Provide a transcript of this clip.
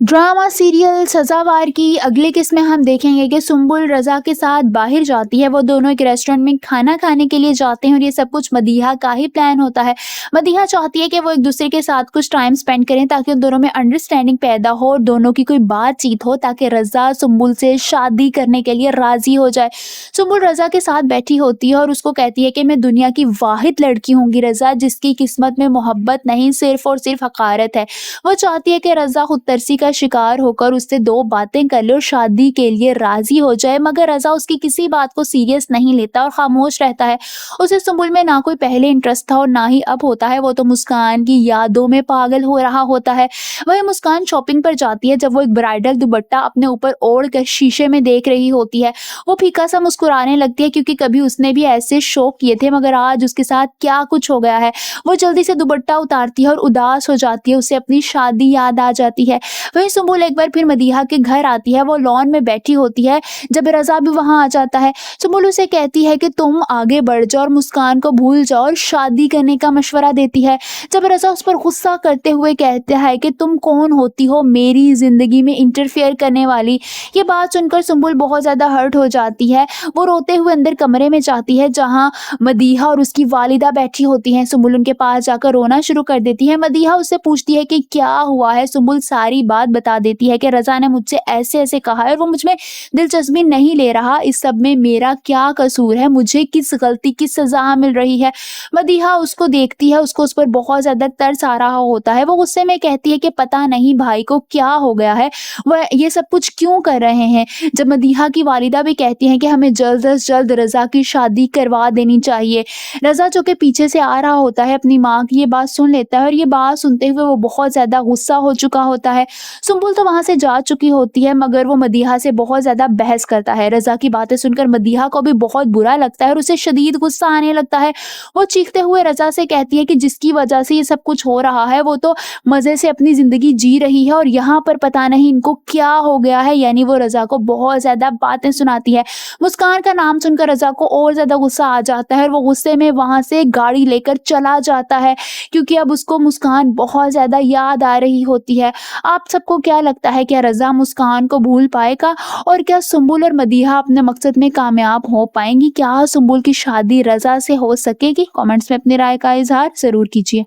Drama serial सजावार की अगली किस्म में हम देखेंगे कि सुम्बुल रज़ा के साथ बाहर जाती है। वो दोनों एक रेस्टोरेंट में खाना खाने के लिए जाते हैं और ये सब कुछ मदीहा का ही प्लान होता है। मदीहा चाहती है कि वो एक दूसरे के साथ कुछ टाइम स्पेंड करें ताकि उन दोनों में अंडरस्टैंडिंग पैदा हो और दोनों की कोई बातचीत हो ताकि रज़ा सुम्बुल से शादी करने के लिए राज़ी हो जाए। सुम्बुल रज़ा के साथ बैठी होती है और उसको कहती है कि मैं दुनिया की वाहिद लड़की होंगी रज़ा, जिसकी किस्मत में मोहब्बत नहीं सिर्फ और सिर्फ हकारत है। वो चाहती है कि रज़ा खुदतरसी का शिकार होकर उससे 2 बातें कर ले और शादी के लिए राज़ी हो जाए, मगर रज़ा उसकी किसी बात को सीरियस नहीं लेता और खामोश रहता है। उसे सुम्बुल में ना कोई पहले इंटरेस्ट था और ना ही अब होता है। वो तो मुस्कान की यादों में पागल हो रहा होता है। वही मुस्कान शॉपिंग पर जाती है जब वो एक ब्राइडल दुपट्टा अपने ऊपर ओढ़ कर शीशे में देख रही होती है। वो फीका सा मुस्कुराने लगती है क्योंकि कभी उसने भी ऐसे शौक किए थे, मगर आज उसके साथ क्या कुछ हो गया है। वो जल्दी से दुपट्टा उतारती है और उदास हो जाती है। उसे अपनी शादी याद आ जाती है। वहीं सुम्बुल एक बार फिर मदीहा के घर आती है। वो लॉन में बैठी होती है जब रज़ा भी वहां आ जाता है। सुम्बुल उसे कहती है कि तुम आगे बढ़ जाओ और मुस्कान को भूल जाओ और शादी करने का मशवरा देती है। जब रज़ा उस पर गुस्सा करते हुए कहता है कि तुम कौन होती हो मेरी जिंदगी में इंटरफेयर करने वाली। ये बात सुनकर सुम्बुल बहुत ज्यादा हर्ट हो जाती है। वो रोते हुए अंदर कमरे में जाती है जहाँ मदीहा और उसकी वालिदा बैठी होती हैं। सुम्बुल उनके पास जाकर रोना शुरू कर देती है। मदीहा उससे पूछती है कि क्या हुआ है। सुम्बुल सारी बात बता देती है कि रज़ा ने मुझसे ऐसे ऐसे कहा है और वो मुझ में दिलचस्पी नहीं ले रहा। इस सब में मेरा क्या कसूर है, मुझे किस गलती की सजा मिल रही है। मदीहा उसको देखती है, उसको उस पर बहुत ज्यादा तरस आ रहा होता है। वो गुस्से में कहती है कि पता नहीं भाई को क्या हो गया है, वह ये सब कुछ क्यों कर रहे हैं। जब मदीहा की वालिदा भी कहती हैं कि हमें जल्द से जल्द रज़ा की शादी करवा देनी चाहिए। रज़ा जो कि पीछे से आ रहा होता है अपनी माँ की ये बात सुन लेता है और ये बात सुनते हुए वो बहुत ज्यादा गुस्सा हो चुका होता है। सुम्बुल तो वहां से जा चुकी होती है मगर वो मदीहा से बहुत ज्यादा बहस करता है। रज़ा की बातें सुनकर मदीहा को भी बहुत बुरा लगता है और उसे शदीद गुस्सा आने लगता है। वो चीखते हुए रज़ा से कहती है कि जिसकी वजह से ये सब कुछ हो रहा है वो तो मजे से अपनी जिंदगी जी रही है और यहाँ पर पता नहीं इनको क्या हो गया है। यानी वो रज़ा को बहुत ज्यादा बातें सुनाती है। मुस्कान का नाम सुनकर रज़ा को और ज्यादा गुस्सा आ जाता है और वो गुस्से में वहां से गाड़ी लेकर चला जाता है क्योंकि अब उसको मुस्कान बहुत ज्यादा याद आ रही होती है। आप सबको क्या लगता है, क्या रज़ा मुस्कान को भूल पाएगा और क्या सुम्बुल और मदीहा अपने मकसद में कामयाब हो पाएंगी? क्या सुम्बुल की शादी रज़ा से हो सकेगी? कमेंट्स में अपनी राय का इजहार जरूर कीजिए।